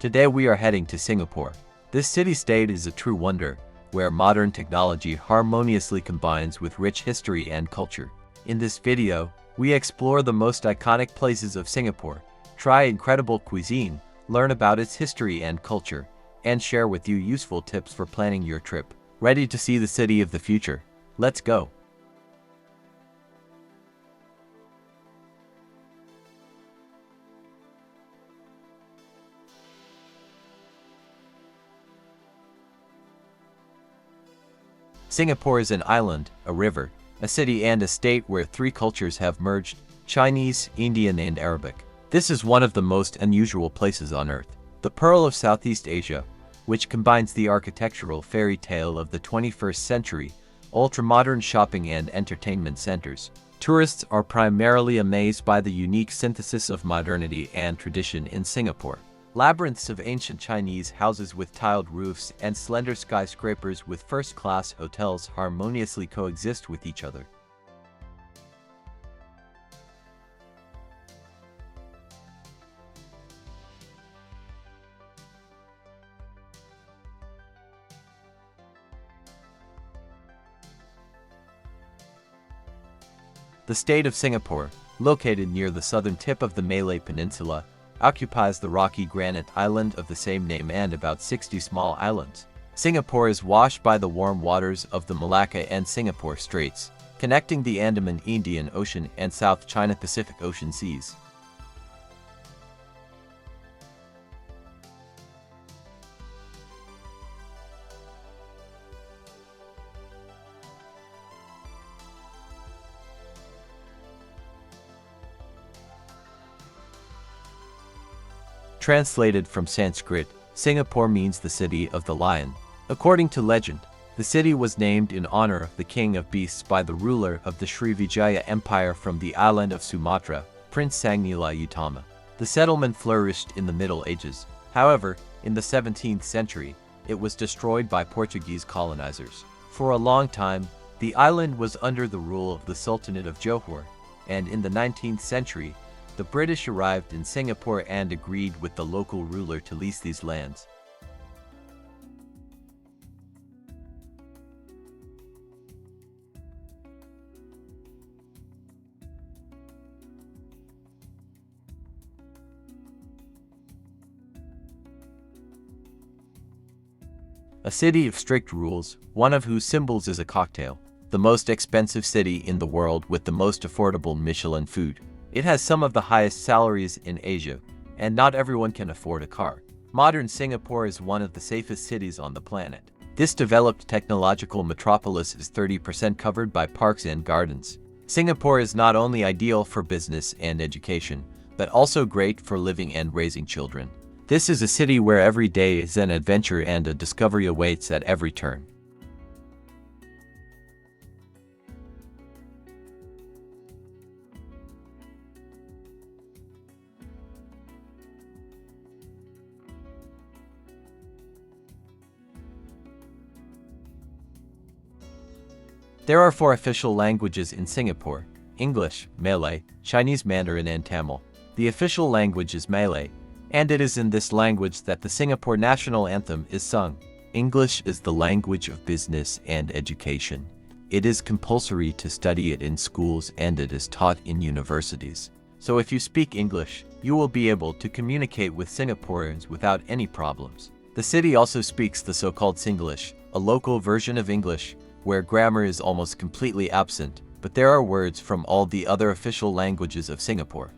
Today we are heading to Singapore. This city-state is a true wonder, where modern technology harmoniously combines with rich history and culture. In this video, we explore the most iconic places of Singapore, try incredible cuisine, learn about its history and culture, and share with you useful tips for planning your trip. Ready to see the city of the future? Let's go! Singapore is an island, a river, a city and a state where three cultures have merged: Chinese, Indian and Arabic. This is one of the most unusual places on Earth, the Pearl of Southeast Asia, which combines the architectural fairy tale of the 21st century, ultra-modern shopping and entertainment centers. Tourists are primarily amazed by the unique synthesis of modernity and tradition in Singapore. Labyrinths of ancient Chinese houses with tiled roofs and slender skyscrapers with first-class hotels harmoniously coexist with each other. The state of Singapore, located near the southern tip of the Malay Peninsula, occupies the rocky granite island of the same name and about 60 small islands. Singapore is washed by the warm waters of the Malacca and Singapore Straits, connecting the Andaman Indian Ocean and South China Pacific Ocean seas. Translated from Sanskrit, Singapore means the city of the lion. According to legend, the city was named in honor of the king of beasts by the ruler of the Srivijaya Empire from the island of Sumatra, Prince Sangnila Utama. The settlement flourished in the Middle Ages. However, in the 17th century, it was destroyed by Portuguese colonizers. For a long time, the island was under the rule of the Sultanate of Johor, and in the 19th century, the British arrived in Singapore and agreed with the local ruler to lease these lands. A city of strict rules, one of whose symbols is a cocktail. The most expensive city in the world with the most affordable Michelin food. It has some of the highest salaries in Asia, and not everyone can afford a car. Modern Singapore is one of the safest cities on the planet. This developed technological metropolis is 30% covered by parks and gardens. Singapore is not only ideal for business and education, but also great for living and raising children. This is a city where every day is an adventure and a discovery awaits at every turn. There are 4 official languages in Singapore: English, Malay, Chinese Mandarin and Tamil. The official language is Malay, and it is in this language that the Singapore national anthem is sung. English is the language of business and education. It is compulsory to study it in schools and it is taught in universities. So if you speak English, you will be able to communicate with Singaporeans without any problems. The city also speaks the so-called Singlish, a local version of English, where grammar is almost completely absent, but there are words from all the other official languages of Singapore.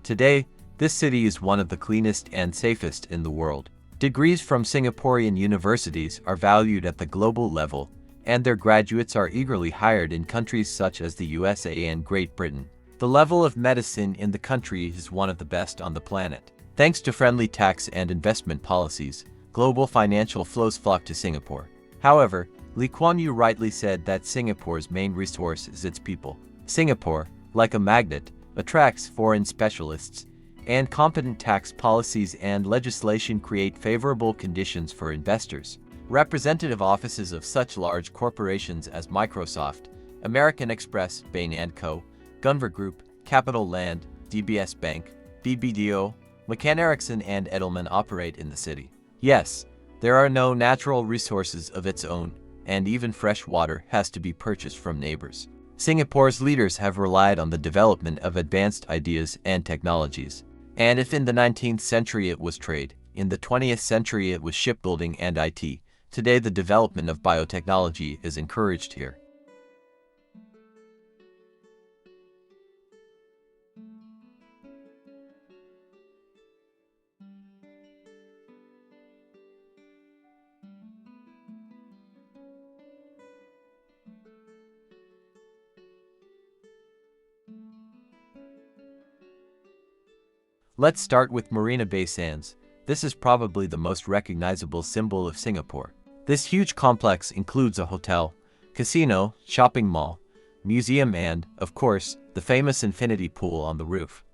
Today, this city is one of the cleanest and safest in the world. Degrees from Singaporean universities are valued at the global level, and their graduates are eagerly hired in countries such as the USA and Great Britain. The level of medicine in the country is one of the best on the planet. Thanks to friendly tax and investment policies, global financial flows flock to Singapore. However, Lee Kuan Yew rightly said that Singapore's main resource is its people. Singapore, like a magnet, attracts foreign specialists, and competent tax policies and legislation create favorable conditions for investors. Representative offices of such large corporations as Microsoft, American Express, Bain & Co., Gunvor Group, Capital Land, DBS Bank, BBDO, McCann Erickson and Edelman operate in the city. Yes, there are no natural resources of its own, and even fresh water has to be purchased from neighbors. Singapore's leaders have relied on the development of advanced ideas and technologies. And if in the 19th century it was trade, in the 20th century it was shipbuilding and IT, today the development of biotechnology is encouraged here. Let's start with Marina Bay Sands. This is probably the most recognizable symbol of Singapore. This huge complex includes a hotel, casino, shopping mall, museum and, of course, the famous infinity pool on the roof.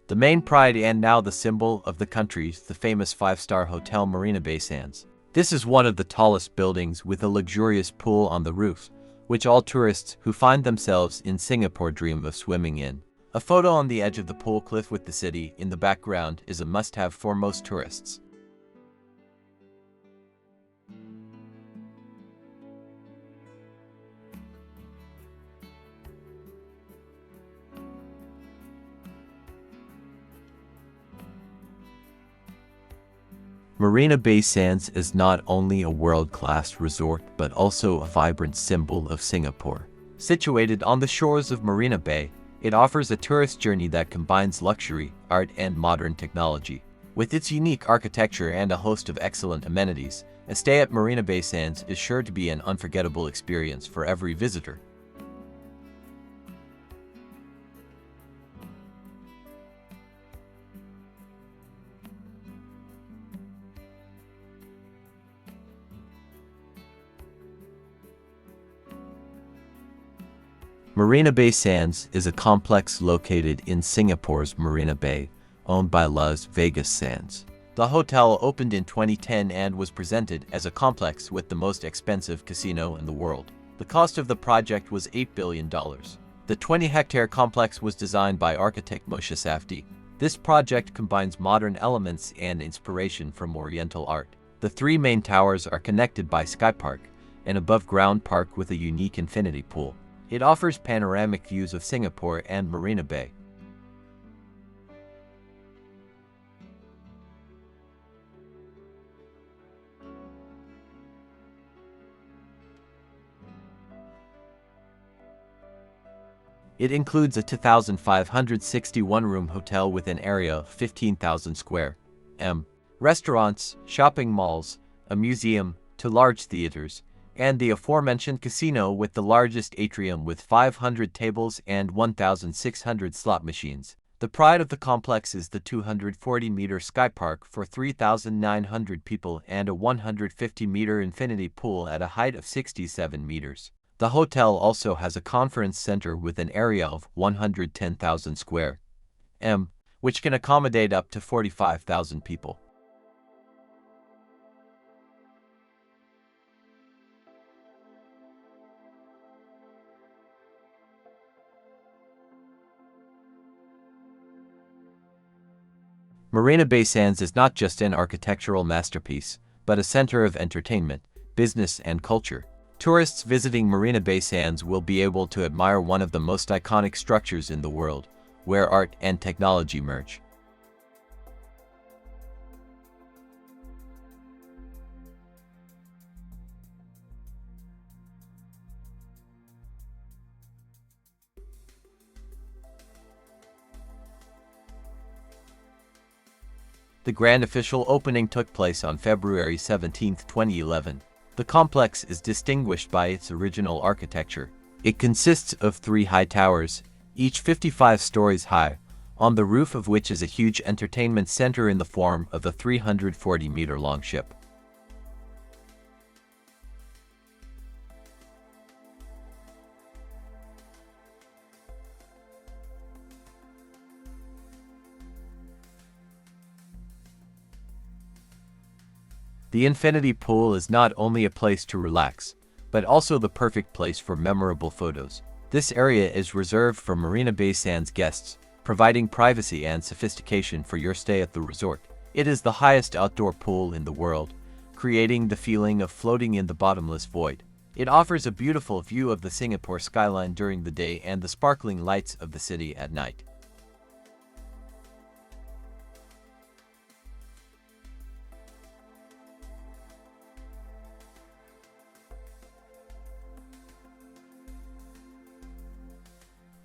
The main pride and now the symbol of the country, the famous five-star hotel Marina Bay Sands. This is one of the tallest buildings with a luxurious pool on the roof, which all tourists who find themselves in Singapore dream of swimming in. A photo on the edge of the pool cliff with the city in the background is a must-have for most tourists. Marina Bay Sands is not only a world-class resort but also a vibrant symbol of Singapore. Situated on the shores of Marina Bay, it offers a tourist journey that combines luxury, art and modern technology. With its unique architecture and a host of excellent amenities, a stay at Marina Bay Sands is sure to be an unforgettable experience for every visitor. Marina Bay Sands is a complex located in Singapore's Marina Bay, owned by Las Vegas Sands. The hotel opened in 2010 and was presented as a complex with the most expensive casino in the world. The cost of the project was $8 billion. The 20-hectare complex was designed by architect Moshe Safdie. This project combines modern elements and inspiration from Oriental art. The three main towers are connected by Sky Park, an above-ground park with a unique infinity pool. It offers panoramic views of Singapore and Marina Bay. It includes a 2,561-room hotel with an area of 15,000 square m, restaurants, shopping malls, a museum, two large theaters, and the aforementioned casino with the largest atrium with 500 tables and 1,600 slot machines. The pride of the complex is the 240-meter Sky Park for 3,900 people and a 150-meter infinity pool at a height of 67 meters. The hotel also has a conference center with an area of 110,000 square m, which can accommodate up to 45,000 people. Marina Bay Sands is not just an architectural masterpiece, but a center of entertainment, business and culture. Tourists visiting Marina Bay Sands will be able to admire one of the most iconic structures in the world, where art and technology merge. The grand official opening took place on February 17, 2011. The complex is distinguished by its original architecture. It consists of three high towers, each 55 stories high, on the roof of which is a huge entertainment center in the form of a 340-meter-long ship. The infinity pool is not only a place to relax, but also the perfect place for memorable photos. This area is reserved for Marina Bay Sands guests, providing privacy and sophistication for your stay at the resort. It is the highest outdoor pool in the world, creating the feeling of floating in the bottomless void. It offers a beautiful view of the Singapore skyline during the day and the sparkling lights of the city at night.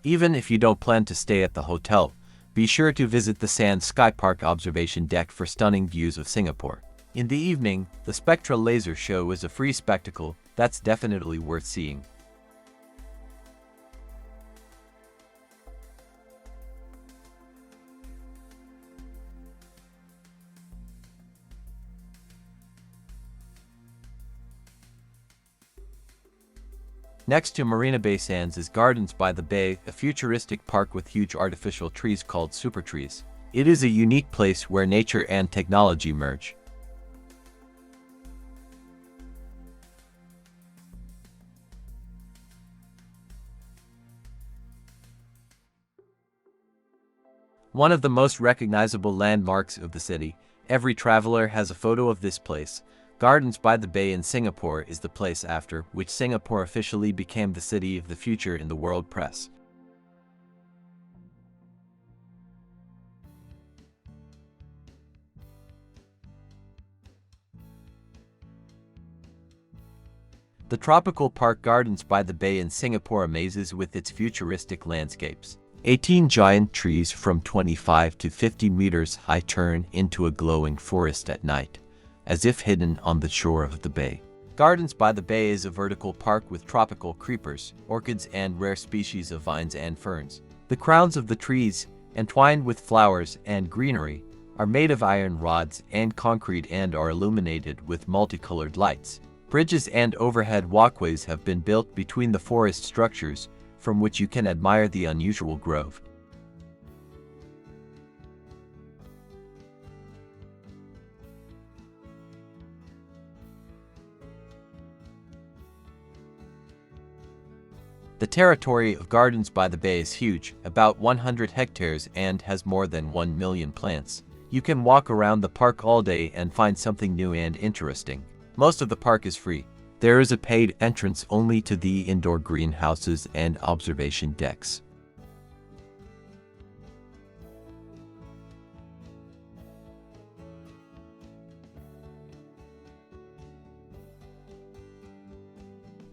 Even if you don't plan to stay at the hotel, be sure to visit the Sands Sky Park observation deck for stunning views of Singapore. In the evening, the Spectra Laser Show is a free spectacle that's definitely worth seeing. Next to Marina Bay Sands is Gardens by the Bay, a futuristic park with huge artificial trees called super trees. It is a unique place where nature and technology merge. One of the most recognizable landmarks of the city, every traveler has a photo of this place. Gardens by the Bay in Singapore is the place after which Singapore officially became the city of the future in the world press. The tropical park Gardens by the Bay in Singapore amazes with its futuristic landscapes. 18 giant trees from 25 to 50 meters high turn into a glowing forest at night, as if hidden on the shore of the bay. Gardens by the Bay is a vertical park with tropical creepers, orchids and rare species of vines and ferns. The crowns of the trees, entwined with flowers and greenery, are made of iron rods and concrete and are illuminated with multicolored lights. Bridges and overhead walkways have been built between the forest structures, from which you can admire the unusual grove. The territory of Gardens by the Bay is huge, about 100 hectares, and has more than 1 million plants. You can walk around the park all day and find something new and interesting. Most of the park is free. There is a paid entrance only to the indoor greenhouses and observation decks.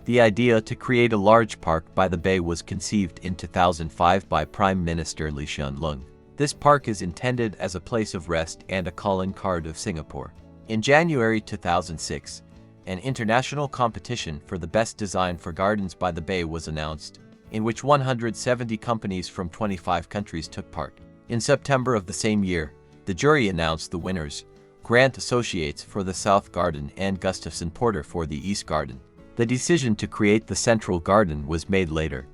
The idea to create a large park by the bay was conceived in 2005 by Prime Minister Lee Hsien Loong. This park is intended as a place of rest and a calling card of Singapore. In January 2006, an international competition for the best design for Gardens by the Bay was announced, in which 170 companies from 25 countries took part. In September of the same year, the jury announced the winners: Grant Associates for the South Garden and Gustafson Porter for the East Garden. The decision to create the Central Garden was made later.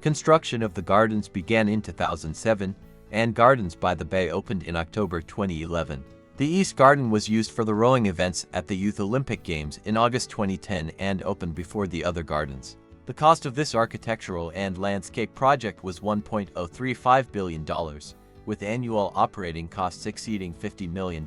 Construction of the gardens began in 2007, and Gardens by the Bay opened in October 2011. The East Garden was used for the rowing events at the Youth Olympic Games in August 2010 and opened before the other gardens. The cost of this architectural and landscape project was $1.035 billion, with annual operating costs exceeding $50 million.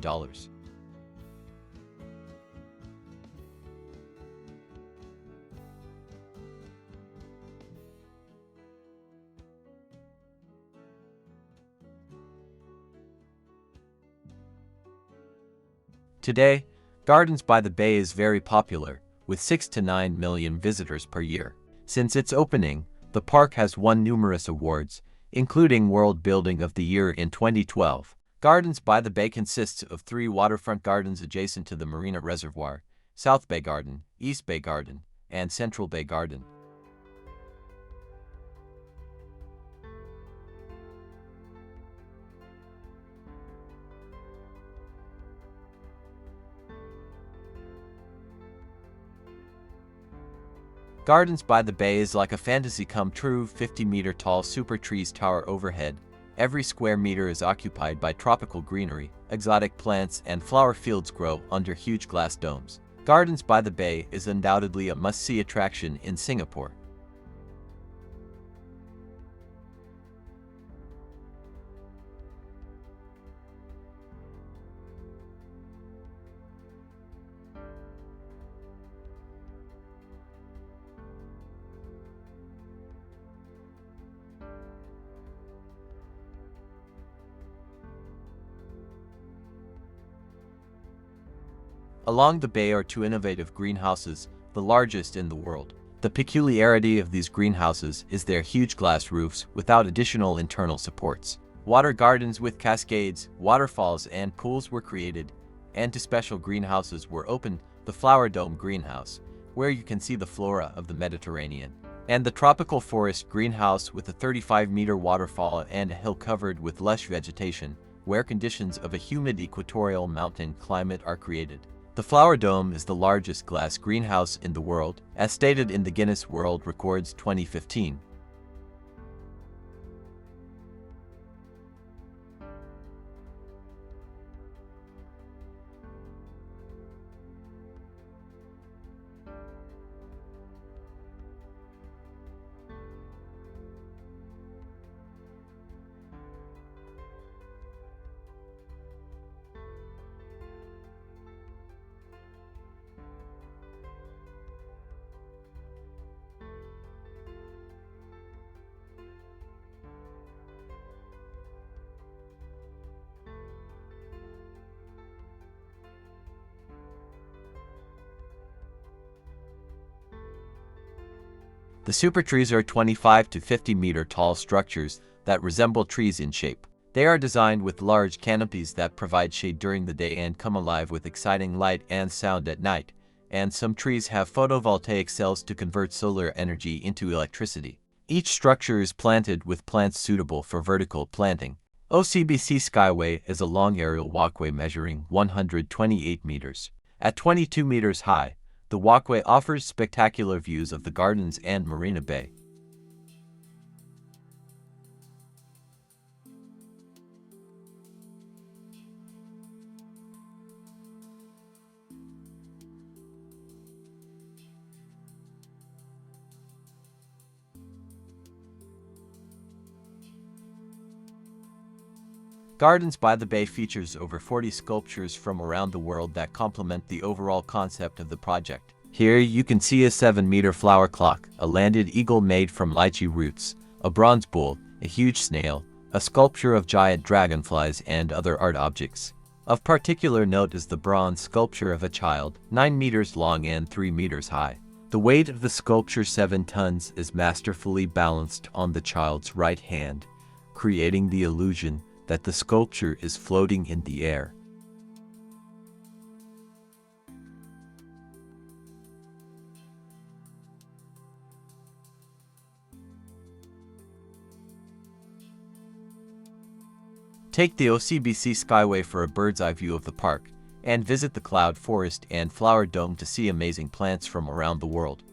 Today, Gardens by the Bay is very popular, with 6 to 9 million visitors per year. Since its opening, the park has won numerous awards, including World Building of the Year in 2012. Gardens by the Bay consists of 3 waterfront gardens adjacent to the Marina Reservoir: South Bay Garden, East Bay Garden, and Central Bay Garden. Gardens by the Bay is like a fantasy come true, 50-meter tall super trees tower overhead. Every square meter is occupied by tropical greenery, exotic plants, and flower fields grow under huge glass domes. Gardens by the Bay is undoubtedly a must-see attraction in Singapore. Along the bay are two innovative greenhouses, the largest in the world. The peculiarity of these greenhouses is their huge glass roofs without additional internal supports. Water gardens with cascades, waterfalls, and pools were created, and two special greenhouses were opened: the Flower Dome greenhouse, where you can see the flora of the Mediterranean, and the Tropical Forest greenhouse with a 35-meter waterfall and a hill covered with lush vegetation, where conditions of a humid equatorial mountain climate are created. The Flower Dome is the largest glass greenhouse in the world, as stated in the Guinness World Records 2015. The super trees are 25 to 50-meter tall structures that resemble trees in shape. They are designed with large canopies that provide shade during the day and come alive with exciting light and sound at night, and some trees have photovoltaic cells to convert solar energy into electricity. Each structure is planted with plants suitable for vertical planting. OCBC Skyway is a long aerial walkway measuring 128 meters. At 22 meters high, the walkway offers spectacular views of the gardens and Marina Bay. Gardens by the Bay features over 40 sculptures from around the world that complement the overall concept of the project. Here you can see a 7-meter flower clock, a landed eagle made from lychee roots, a bronze bull, a huge snail, a sculpture of giant dragonflies, and other art objects. Of particular note is the bronze sculpture of a child, 9 meters long and 3 meters high. The weight of the sculpture, 7 tons, is masterfully balanced on the child's right hand, creating the illusion that the sculpture is floating in the air. Take the OCBC Skyway for a bird's-eye view of the park, and visit the Cloud Forest and Flower Dome to see amazing plants from around the world.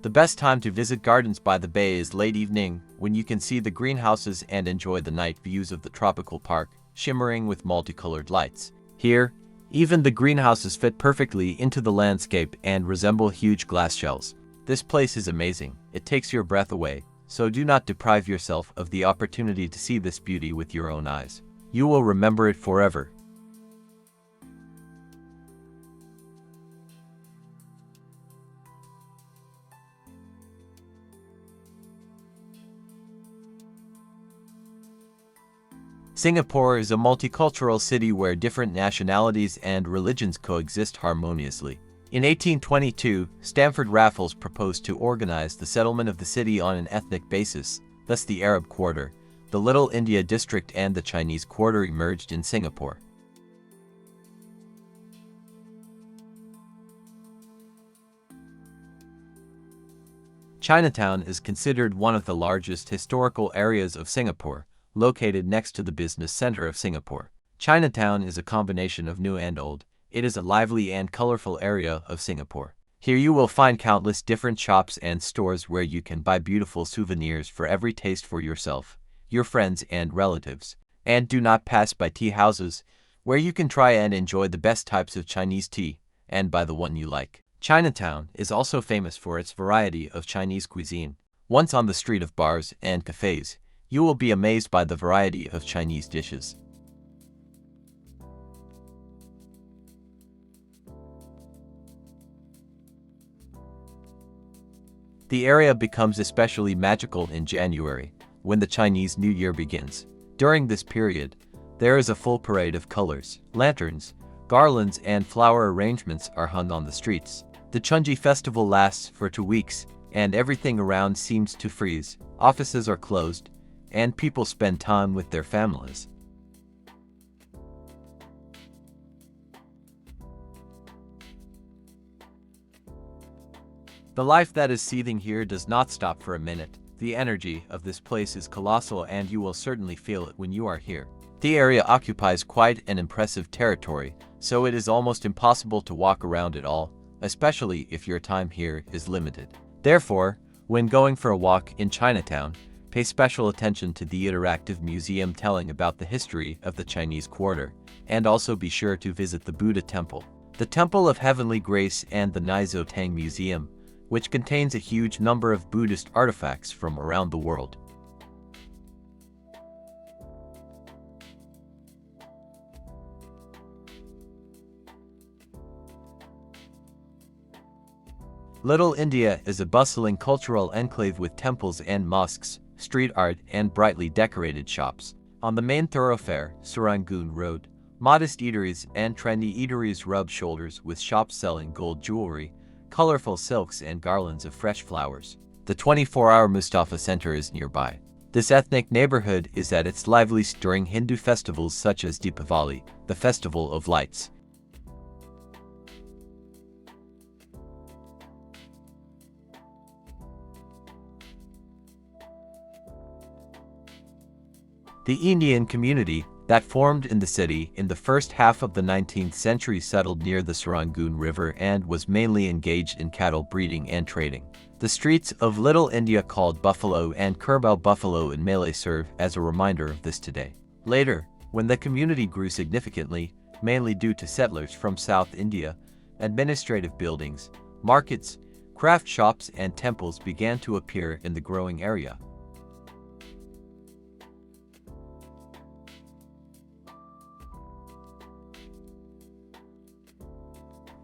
The best time to visit Gardens by the Bay is late evening, when you can see the greenhouses and enjoy the night views of the tropical park, shimmering with multicolored lights. Here, even the greenhouses fit perfectly into the landscape and resemble huge glass shells. This place is amazing. It takes your breath away, so do not deprive yourself of the opportunity to see this beauty with your own eyes. You will remember it forever. Singapore is a multicultural city where different nationalities and religions coexist harmoniously. In 1822, Stamford Raffles proposed to organize the settlement of the city on an ethnic basis, thus the Arab Quarter, the Little India District, and the Chinese Quarter emerged in Singapore. Chinatown is considered one of the largest historical areas of Singapore, located next to the business center of Singapore. Chinatown is a combination of new and old. It is a lively and colorful area of Singapore. Here you will find countless different shops and stores where you can buy beautiful souvenirs for every taste for yourself, your friends and relatives. And do not pass by tea houses, where you can try and enjoy the best types of Chinese tea, and buy the one you like. Chinatown is also famous for its variety of Chinese cuisine. Once on the street of bars and cafes, you will be amazed by the variety of Chinese dishes. The area becomes especially magical in January, when the Chinese New Year begins. During this period, there is a full parade of colors, lanterns, garlands and flower arrangements are hung on the streets. The Chunji festival lasts for 2 weeks, and everything around seems to freeze. Offices are closed, and people spend time with their families. The life that is seething here does not stop for a minute. The energy of this place is colossal and you will certainly feel it when you are here. The area occupies quite an impressive territory, so it is almost impossible to walk around it all, especially if your time here is limited. Therefore, when going for a walk in Chinatown, pay special attention to the interactive museum telling about the history of the Chinese Quarter, and also be sure to visit the Buddha Temple, the Temple of Heavenly Grace and the Nizhou Tang Museum, which contains a huge number of Buddhist artifacts from around the world. Little India is a bustling cultural enclave with temples and mosques, street art and brightly decorated shops. On the main thoroughfare, Serangoon Road, modest eateries and trendy eateries rub shoulders with shops selling gold jewelry, colorful silks and garlands of fresh flowers. The 24-hour Mustafa Center is nearby. This ethnic neighborhood is at its liveliest during Hindu festivals such as Deepavali, the Festival of Lights. The Indian community that formed in the city in the first half of the 19th century settled near the Serangoon River and was mainly engaged in cattle breeding and trading. The streets of Little India called Buffalo and Kerbau Buffalo in Malay serve as a reminder of this today. Later, when the community grew significantly, mainly due to settlers from South India, administrative buildings, markets, craft shops and temples began to appear in the growing area.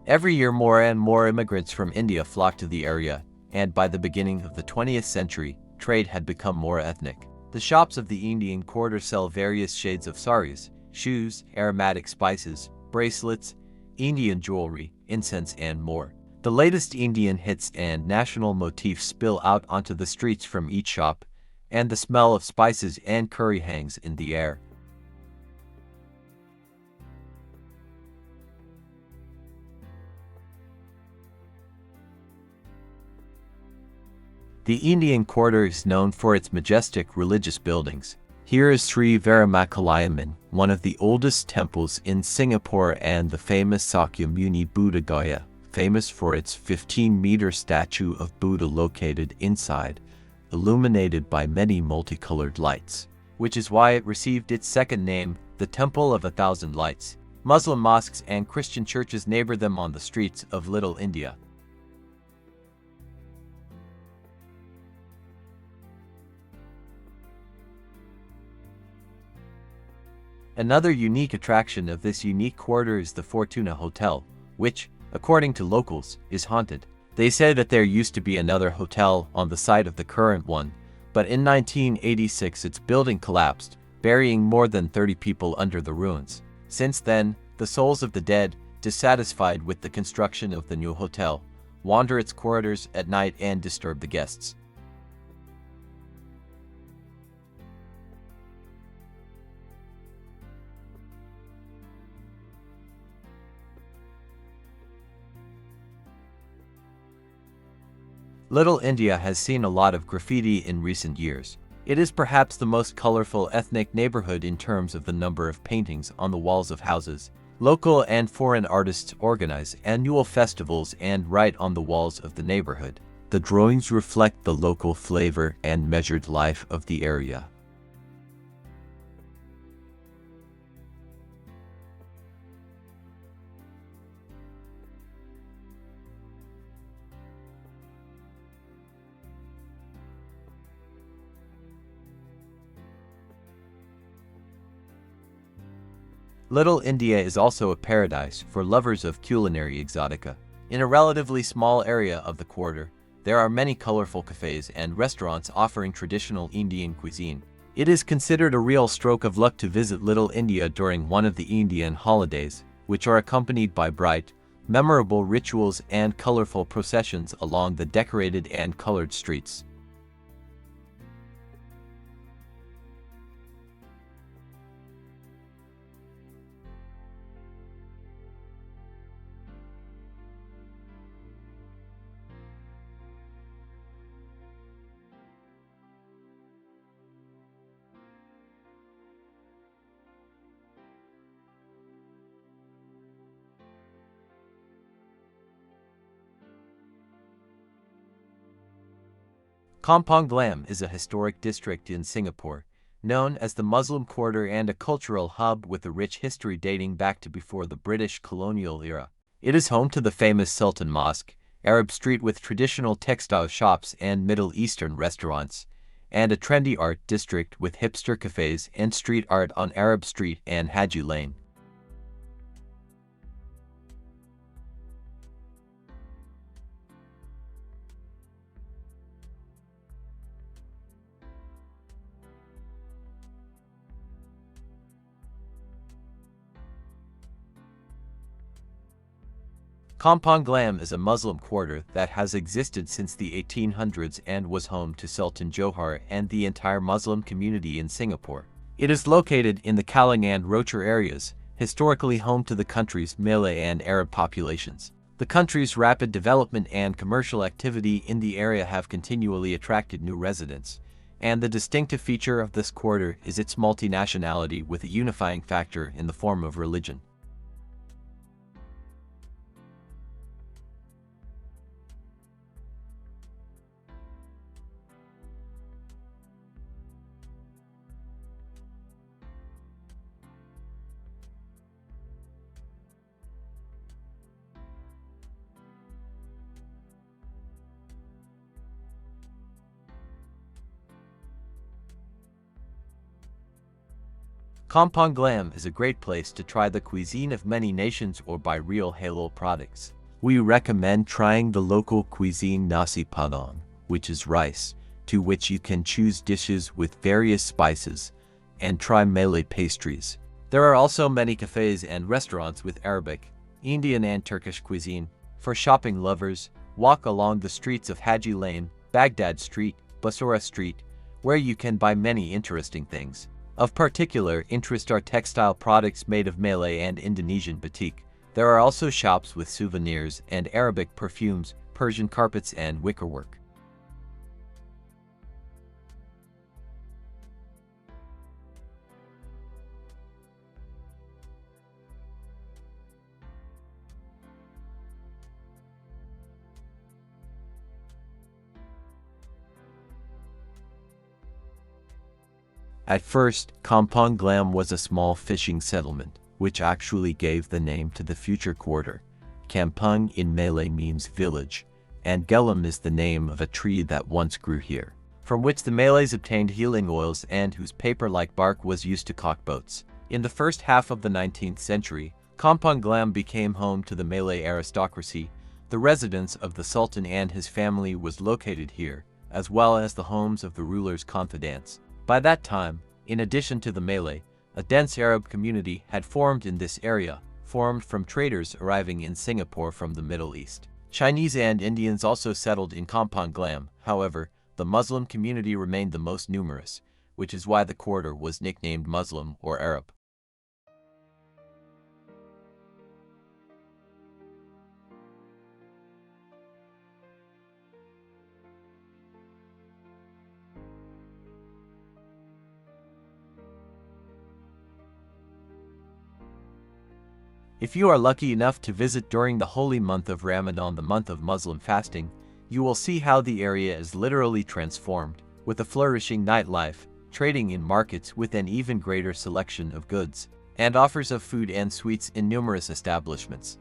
Every year more and more immigrants from India flocked to the area, and by the beginning of the 20th century, trade had become more ethnic. The shops of the Indian quarter sell various shades of saris, shoes, aromatic spices, bracelets, Indian jewelry, incense and more. The latest Indian hits and national motifs spill out onto the streets from each shop, and the smell of spices and curry hangs in the air. The Indian quarter is known for its majestic religious buildings. Here is Sri Veeramakaliamman, one of the oldest temples in Singapore, and the famous Sakya Muni Buddha Gaya, famous for its 15-meter statue of Buddha located inside, illuminated by many multicolored lights, which is why it received its second name, the Temple of 1,000 Lights. Muslim mosques and Christian churches neighbor them on the streets of Little India. Another unique attraction of this unique quarter is the Fortuna Hotel, which, according to locals, is haunted. They say that there used to be another hotel on the site of the current one, but in 1986 its building collapsed, burying more than 30 people under the ruins. Since then, the souls of the dead, dissatisfied with the construction of the new hotel, wander its corridors at night and disturb the guests. Little India has seen a lot of graffiti in recent years. It is perhaps the most colorful ethnic neighborhood in terms of the number of paintings on the walls of houses. Local and foreign artists organize annual festivals and write on the walls of the neighborhood. The drawings reflect the local flavor and measured life of the area. Little India is also a paradise for lovers of culinary exotica. In a relatively small area of the quarter, there are many colorful cafes and restaurants offering traditional Indian cuisine. It is considered a real stroke of luck to visit Little India during one of the Indian holidays, which are accompanied by bright, memorable rituals and colorful processions along the decorated and colored streets. Kampong Glam is a historic district in Singapore, known as the Muslim Quarter and a cultural hub with a rich history dating back to before the British colonial era. It is home to the famous Sultan Mosque, Arab Street with traditional textile shops and Middle Eastern restaurants, and a trendy art district with hipster cafes and street art on Arab Street and Haji Lane. Kampong Glam is a Muslim quarter that has existed since the 1800s and was home to Sultan Johor and the entire Muslim community in Singapore. It is located in the Kallang and Rochor areas, historically home to the country's Malay and Arab populations. The country's rapid development and commercial activity in the area have continually attracted new residents, and the distinctive feature of this quarter is its multinationality with a unifying factor in the form of religion. Kampong Glam is a great place to try the cuisine of many nations or buy real halal products. We recommend trying the local cuisine nasi padang, which is rice, to which you can choose dishes with various spices, and try Malay pastries. There are also many cafes and restaurants with Arabic, Indian and Turkish cuisine. For shopping lovers, walk along the streets of Haji Lane, Baghdad Street, Basora Street, where you can buy many interesting things. Of particular interest are textile products made of Malay and Indonesian batik. There are also shops with souvenirs and Arabic perfumes, Persian carpets and wickerwork. At first, Kampong Glam was a small fishing settlement, which actually gave the name to the future quarter. Kampung in Malay means village, and Gelam is the name of a tree that once grew here, from which the Malays obtained healing oils and whose paper-like bark was used to caulk boats. In the first half of the 19th century, Kampong Glam became home to the Malay aristocracy. The residence of the Sultan and his family was located here, as well as the homes of the ruler's confidants. By that time, in addition to the Malay, a dense Arab community had formed in this area, formed from traders arriving in Singapore from the Middle East. Chinese and Indians also settled in Kampong Glam. However, the Muslim community remained the most numerous, which is why the quarter was nicknamed Muslim or Arab. If you are lucky enough to visit during the holy month of Ramadan, the month of Muslim fasting, you will see how the area is literally transformed, with a flourishing nightlife, trading in markets with an even greater selection of goods, and offers of food and sweets in numerous establishments.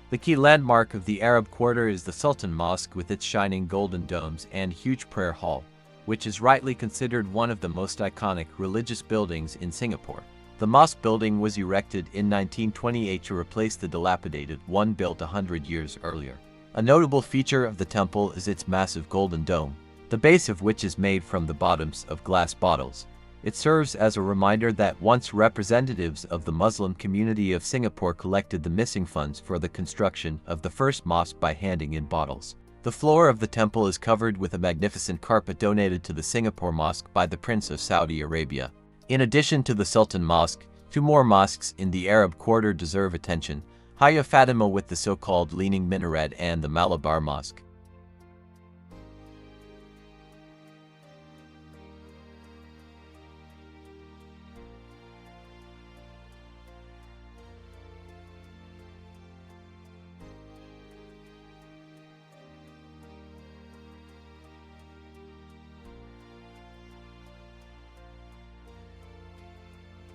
The key landmark of the Arab Quarter is the Sultan Mosque with its shining golden domes and huge prayer hall, which is rightly considered one of the most iconic religious buildings in Singapore. The mosque building was erected in 1928 to replace the dilapidated one built 100 years earlier. A notable feature of the temple is its massive golden dome, the base of which is made from the bottoms of glass bottles. It serves as a reminder that once representatives of the Muslim community of Singapore collected the missing funds for the construction of the first mosque by handing in bottles. The floor of the temple is covered with a magnificent carpet donated to the Singapore Mosque by the Prince of Saudi Arabia. In addition to the Sultan Mosque, two more mosques in the Arab Quarter deserve attention: Hagia Fatima with the so-called Leaning Minaret and the Malabar Mosque.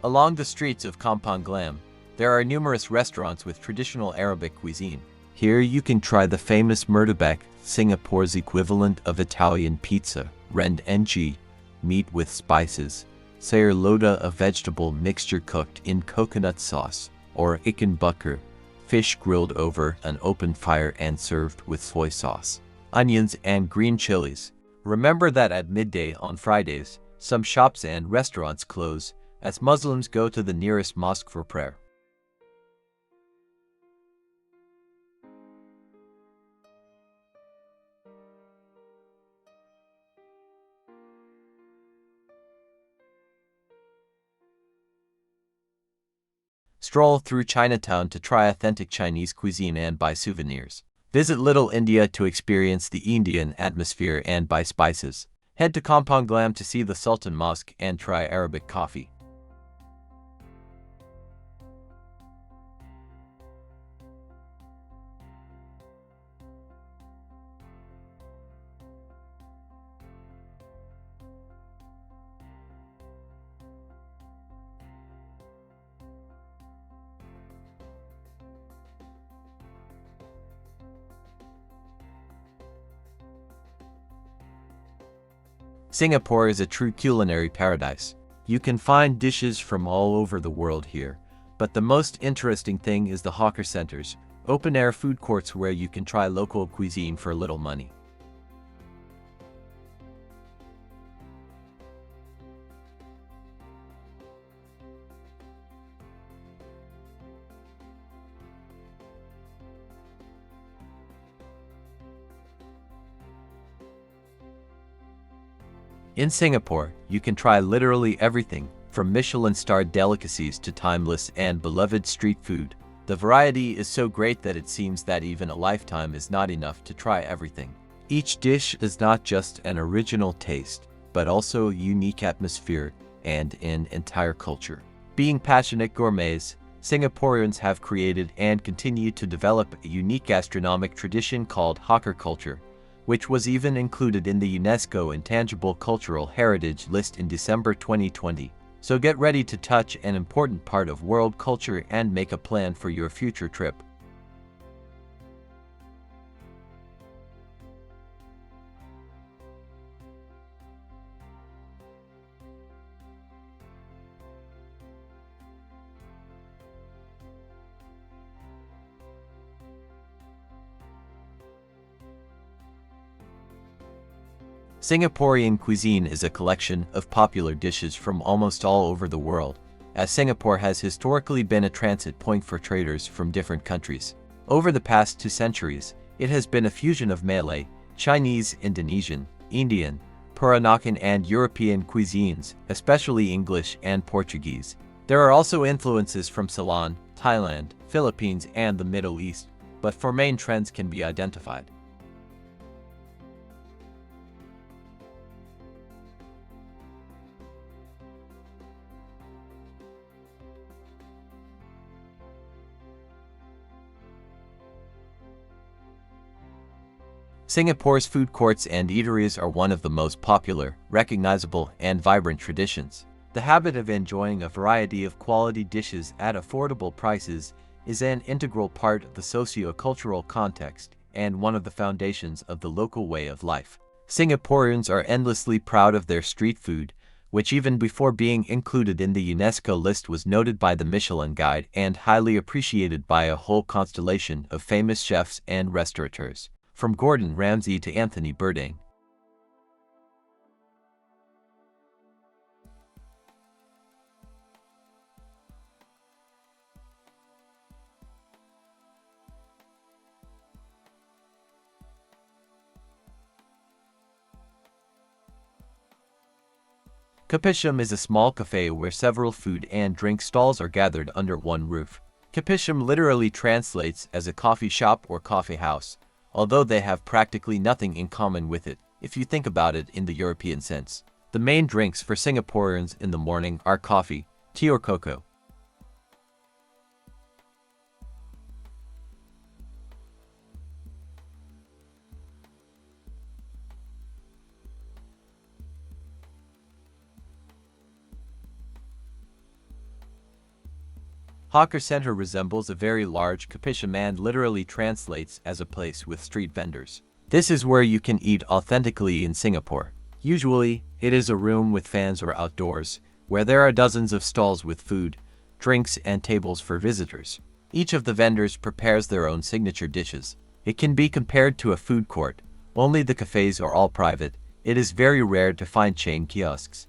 Along the streets of Kampong Glam, there are numerous restaurants with traditional Arabic cuisine. Here you can try the famous murtabak, Singapore's equivalent of Italian pizza, rendang, meat with spices, sayur lodeh, a vegetable mixture cooked in coconut sauce, or ikan bakar, fish grilled over an open fire and served with soy sauce, onions and green chilies. Remember that at midday on Fridays, some shops and restaurants close, as Muslims go to the nearest mosque for prayer. Stroll through Chinatown to try authentic Chinese cuisine and buy souvenirs. Visit Little India to experience the Indian atmosphere and buy spices. Head to Kampong Glam to see the Sultan Mosque and try Arabic coffee. Singapore is a true culinary paradise. You can find dishes from all over the world here, but the most interesting thing is the hawker centers, open-air food courts where you can try local cuisine for little money. In Singapore, you can try literally everything, from Michelin-starred delicacies to timeless and beloved street food. The variety is so great that it seems that even a lifetime is not enough to try everything. Each dish is not just an original taste, but also a unique atmosphere and an entire culture. Being passionate gourmets, Singaporeans have created and continue to develop a unique gastronomic tradition called hawker culture, which was even included in the UNESCO Intangible Cultural Heritage list in December 2020. So get ready to touch an important part of world culture and make a plan for your future trip. Singaporean cuisine is a collection of popular dishes from almost all over the world, as Singapore has historically been a transit point for traders from different countries. Over the past 2 centuries, it has been a fusion of Malay, Chinese, Indonesian, Indian, Peranakan and European cuisines, especially English and Portuguese. There are also influences from Ceylon, Thailand, Philippines and the Middle East, but 4 main trends can be identified. Singapore's food courts and eateries are one of the most popular, recognizable, and vibrant traditions. The habit of enjoying a variety of quality dishes at affordable prices is an integral part of the socio-cultural context and one of the foundations of the local way of life. Singaporeans are endlessly proud of their street food, which even before being included in the UNESCO list was noted by the Michelin Guide and highly appreciated by a whole constellation of famous chefs and restaurateurs, from Gordon Ramsay to Anthony Bourdain. Kapisham is a small cafe where several food and drink stalls are gathered under one roof. Kapisham literally translates as a coffee shop or coffee house, although they have practically nothing in common with it, if you think about it in the European sense. The main drinks for Singaporeans in the morning are coffee, tea or cocoa. Hawker Center resembles a very large kapisham and literally translates as a place with street vendors. This is where you can eat authentically in Singapore. Usually, it is a room with fans or outdoors, where there are dozens of stalls with food, drinks, and tables for visitors. Each of the vendors prepares their own signature dishes. It can be compared to a food court, only the cafes are all private. It is very rare to find chain kiosks.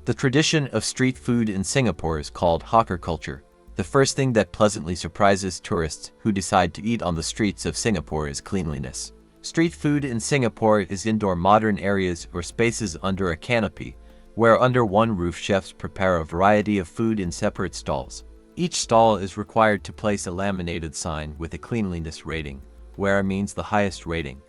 The tradition of street food in Singapore is called hawker culture. The first thing that pleasantly surprises tourists who decide to eat on the streets of Singapore is cleanliness. Street food in Singapore is indoor modern areas or spaces under a canopy, where under one roof chefs prepare a variety of food in separate stalls. Each stall is required to place a laminated sign with a cleanliness rating, where means the highest rating.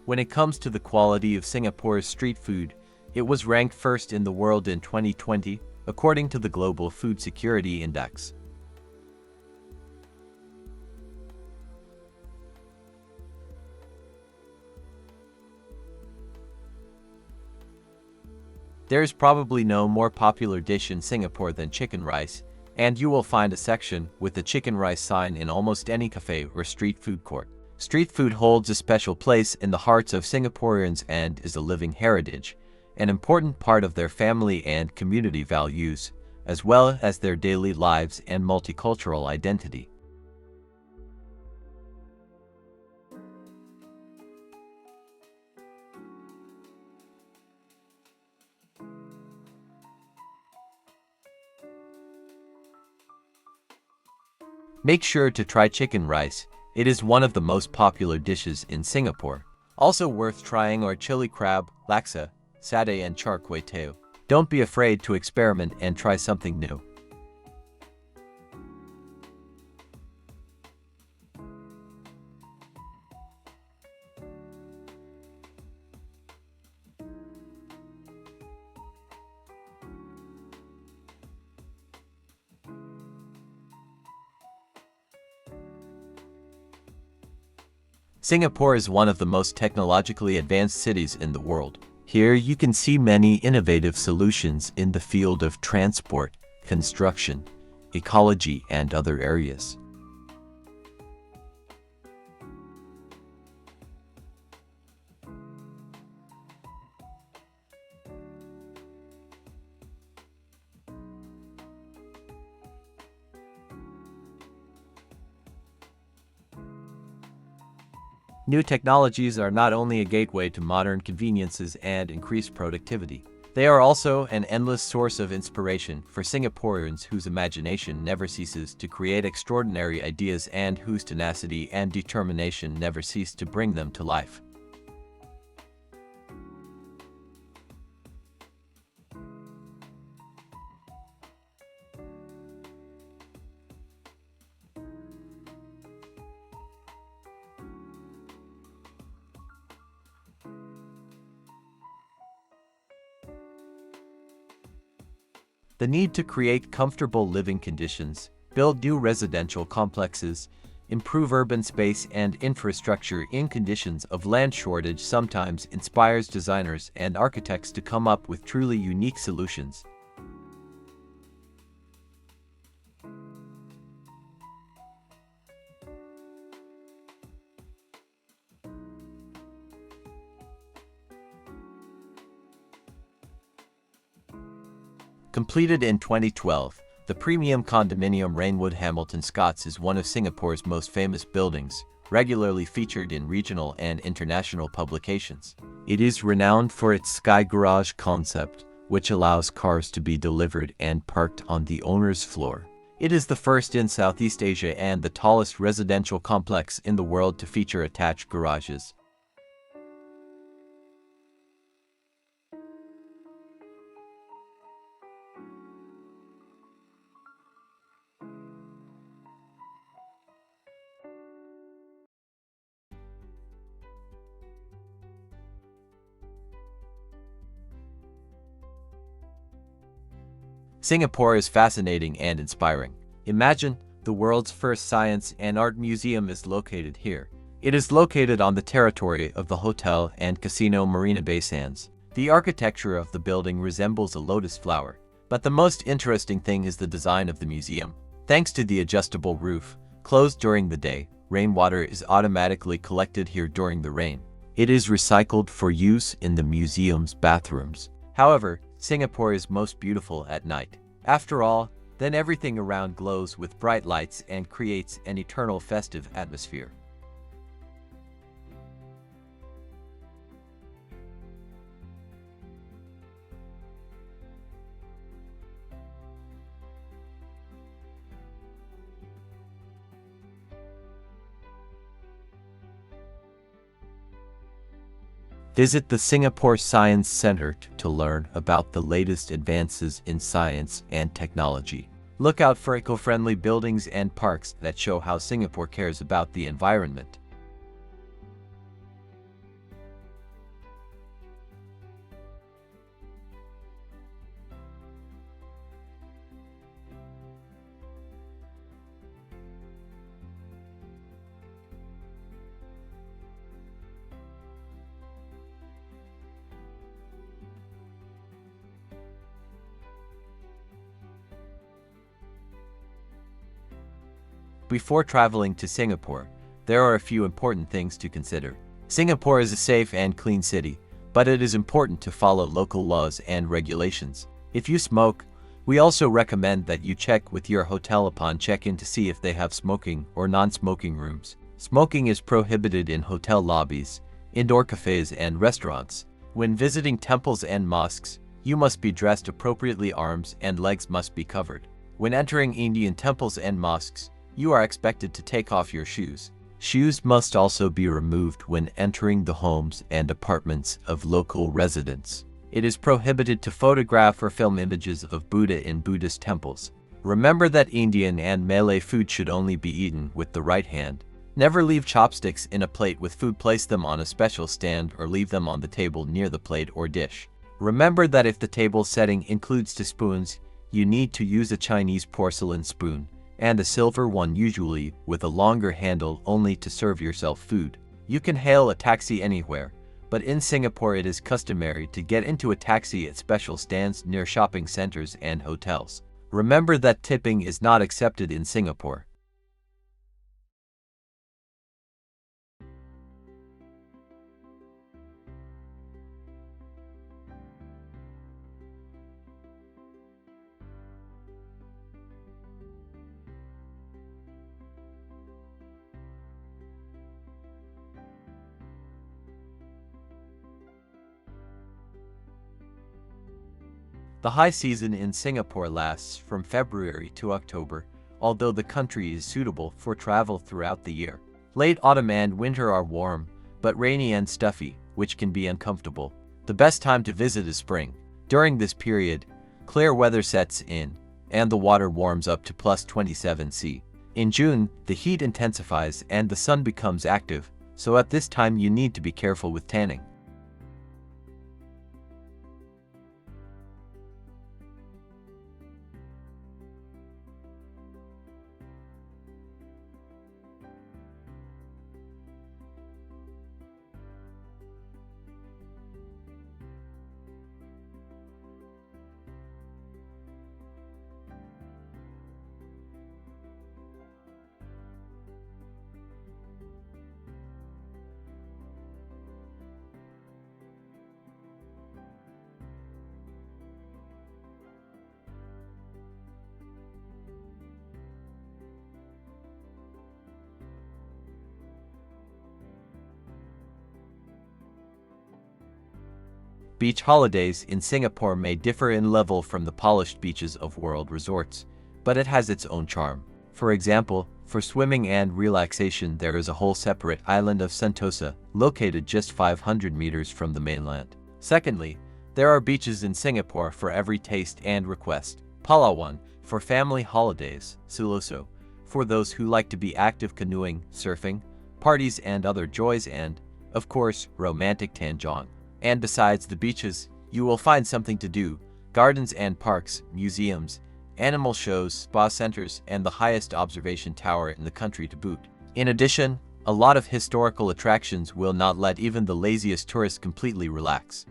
When it comes to the quality of Singapore's street food, it was ranked first in the world in 2020, according to the Global Food Security Index. There is probably no more popular dish in Singapore than chicken rice, and you will find a section with the chicken rice sign in almost any cafe or street food court. Street food holds a special place in the hearts of Singaporeans and is a living heritage, an important part of their family and community values, as well as their daily lives and multicultural identity. Make sure to try chicken rice. It is one of the most popular dishes in Singapore. Also worth trying are chili crab, laksa, satay and char kway teow. Don't be afraid to experiment and try something new. Singapore is one of the most technologically advanced cities in the world. Here you can see many innovative solutions in the field of transport, construction, ecology, and other areas. New technologies are not only a gateway to modern conveniences and increased productivity, they are also an endless source of inspiration for Singaporeans whose imagination never ceases to create extraordinary ideas and whose tenacity and determination never cease to bring them to life. The need to create comfortable living conditions, build new residential complexes, improve urban space and infrastructure in conditions of land shortage sometimes inspires designers and architects to come up with truly unique solutions. Completed in 2012, the premium condominium Rainwood Hamilton Scots is one of Singapore's most famous buildings, regularly featured in regional and international publications. It is renowned for its Sky Garage concept, which allows cars to be delivered and parked on the owner's floor. It is the first in Southeast Asia and the tallest residential complex in the world to feature attached garages. Singapore is fascinating and inspiring. Imagine, the world's first science and art museum is located here. It is located on the territory of the hotel and casino Marina Bay Sands. The architecture of the building resembles a lotus flower, but the most interesting thing is the design of the museum. Thanks to the adjustable roof, closed during the day, rainwater is automatically collected here during the rain. It is recycled for use in the museum's bathrooms. However, Singapore is most beautiful at night. After all, then everything around glows with bright lights and creates an eternal festive atmosphere. Visit the Singapore Science Centre to learn about the latest advances in science and technology. Look out for eco-friendly buildings and parks that show how Singapore cares about the environment. Before traveling to Singapore, there are a few important things to consider. Singapore is a safe and clean city, but it is important to follow local laws and regulations. If you smoke, we also recommend that you check with your hotel upon check-in to see if they have smoking or non-smoking rooms. Smoking is prohibited in hotel lobbies, indoor cafes, and restaurants. When visiting temples and mosques, you must be dressed appropriately. Arms and legs must be covered. When entering Indian temples and mosques, you are expected to take off your shoes. Shoes must also be removed when entering the homes and apartments of local residents. It is prohibited to photograph or film images of Buddha in Buddhist temples. Remember that Indian and Malay food should only be eaten with the right hand. Never leave chopsticks in a plate with food. Place them on a special stand or leave them on the table near the plate or dish. Remember that if the table setting includes 2 spoons, you need to use a Chinese porcelain spoon and a silver one, usually with a longer handle, only to serve yourself food. You can hail a taxi anywhere, but in Singapore it is customary to get into a taxi at special stands near shopping centers and hotels. Remember that tipping is not accepted in Singapore. The high season in Singapore lasts from February to October, although the country is suitable for travel throughout the year. Late autumn and winter are warm, but rainy and stuffy, which can be uncomfortable. The best time to visit is spring. During this period, clear weather sets in, and the water warms up to plus 27 C. In June, the heat intensifies and the sun becomes active, so at this time you need to be careful with tanning. Beach holidays in Singapore may differ in level from the polished beaches of world resorts, but it has its own charm. For example, for swimming and relaxation there is a whole separate island of Sentosa, located just 500 meters from the mainland. Secondly, there are beaches in Singapore for every taste and request. Palawan, for family holidays, Siloso, for those who like to be active canoeing, surfing, parties and other joys, and, of course, romantic Tanjong. And besides the beaches, you will find something to do: gardens and parks, museums, animal shows, spa centers, and the highest observation tower in the country to boot. In addition, a lot of historical attractions will not let even the laziest tourist completely relax.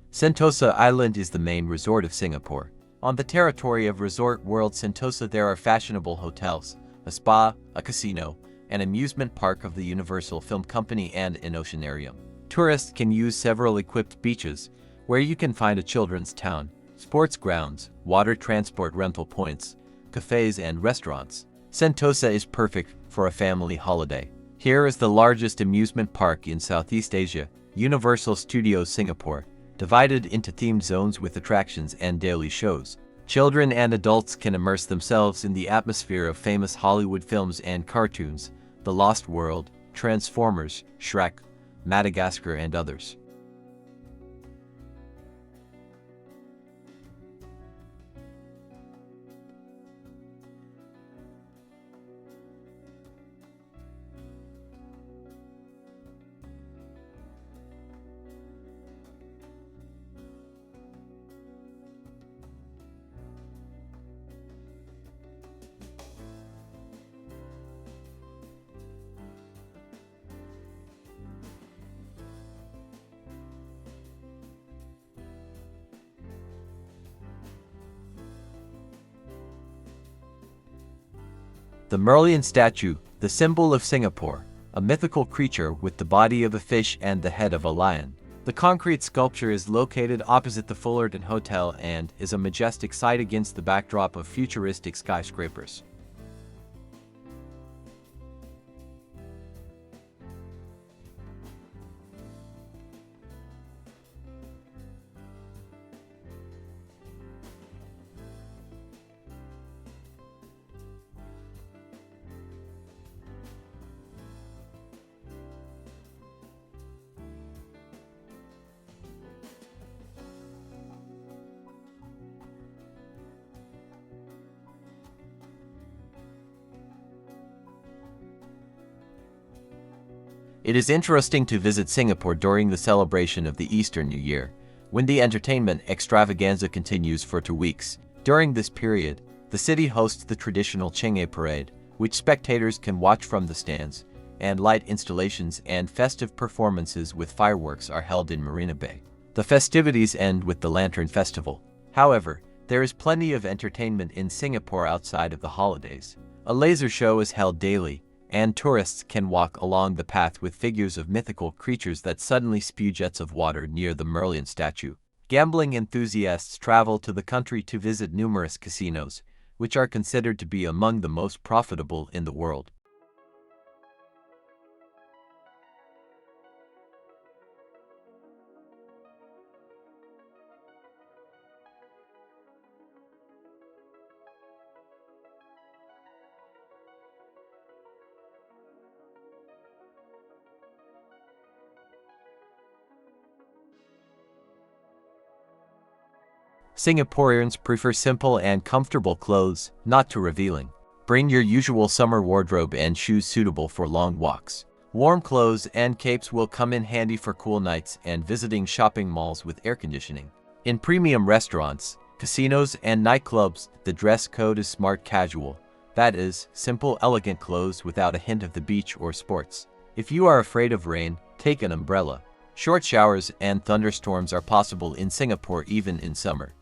Sentosa Island is the main resort of Singapore. On the territory of Resort World Sentosa there are fashionable hotels, a spa, a casino, an amusement park of the Universal Film Company, and an oceanarium. Tourists can use several equipped beaches, where you can find a children's town, sports grounds, water transport rental points, cafes and restaurants. Sentosa is perfect for a family holiday. Here is the largest amusement park in Southeast Asia, Universal Studios Singapore, divided into themed zones with attractions and daily shows. Children and adults can immerse themselves in the atmosphere of famous Hollywood films and cartoons, The Lost World, Transformers, Shrek, Madagascar, and others. The Merlion statue, the symbol of Singapore, a mythical creature with the body of a fish and the head of a lion. The concrete sculpture is located opposite the Fullerton Hotel and is a majestic sight against the backdrop of futuristic skyscrapers. It is interesting to visit Singapore during the celebration of the Easter New Year, when the entertainment extravaganza continues for 2 weeks. During this period, the city hosts the traditional Chingay Parade, which spectators can watch from the stands, and light installations and festive performances with fireworks are held in Marina Bay. The festivities end with the Lantern Festival. However, there is plenty of entertainment in Singapore outside of the holidays. A laser show is held daily, and tourists can walk along the path with figures of mythical creatures that suddenly spew jets of water near the Merlion statue. Gambling enthusiasts travel to the country to visit numerous casinos, which are considered to be among the most profitable in the world. Singaporeans prefer simple and comfortable clothes, not too revealing. Bring your usual summer wardrobe and shoes suitable for long walks. Warm clothes and capes will come in handy for cool nights and visiting shopping malls with air conditioning. In premium restaurants, casinos, and nightclubs, the dress code is smart casual. That is, simple, elegant clothes without a hint of the beach or sports. If you are afraid of rain, take an umbrella. Short showers and thunderstorms are possible in Singapore even in summer.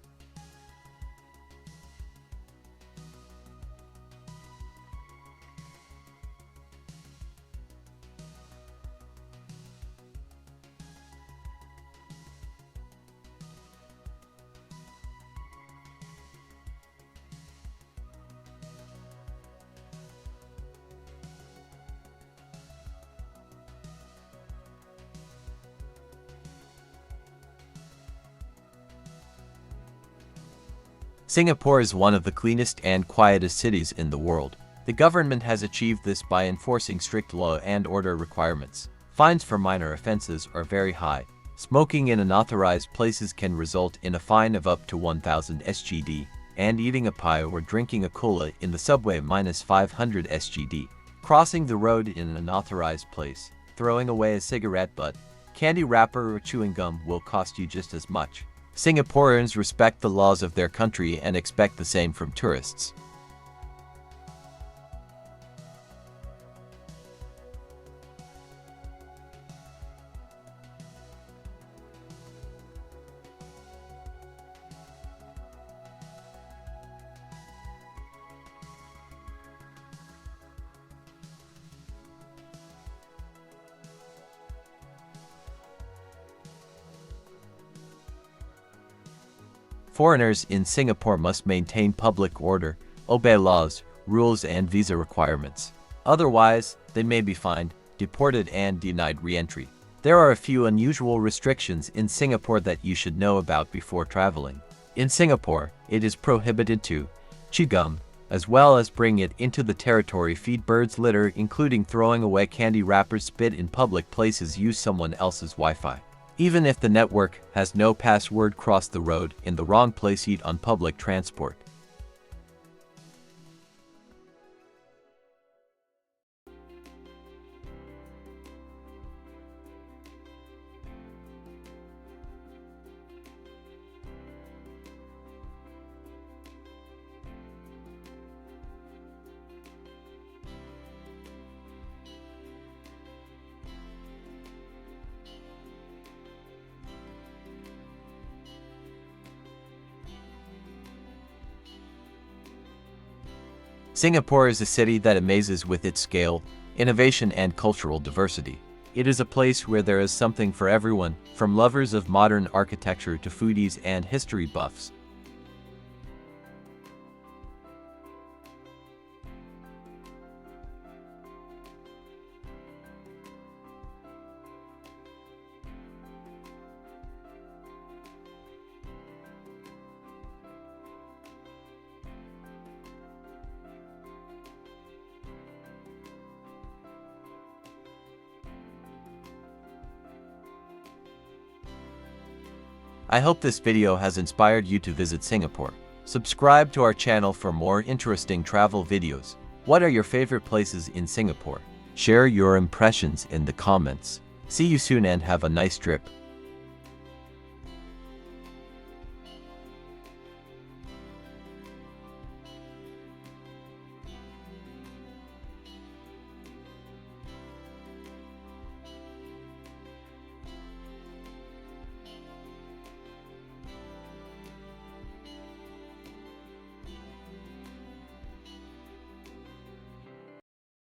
Singapore is one of the cleanest and quietest cities in the world. The government has achieved this by enforcing strict law and order requirements. Fines for minor offenses are very high. Smoking in unauthorized places can result in a fine of up to 1,000 SGD, and eating a pie or drinking a cola in the subway -500 SGD. Crossing the road in an unauthorized place, throwing away a cigarette butt, candy wrapper or chewing gum will cost you just as much. Singaporeans respect the laws of their country and expect the same from tourists. Foreigners in Singapore must maintain public order, obey laws, rules, and visa requirements. Otherwise, they may be fined, deported, and denied re-entry. There are a few unusual restrictions in Singapore that you should know about before traveling. In Singapore, it is prohibited to chew gum, as well as bring it into the territory, feed birds litter, including throwing away candy wrappers, spit in public places, use someone else's Wi-Fi. Even if the network has no password, cross the road in the wrong place, eat on public transport. Singapore is a city that amazes with its scale, innovation, and cultural diversity. It is a place where there is something for everyone, from lovers of modern architecture to foodies and history buffs. I hope this video has inspired you to visit Singapore. Subscribe to our channel for more interesting travel videos. What are your favorite places in Singapore? Share your impressions in the comments. See you soon and have a nice trip.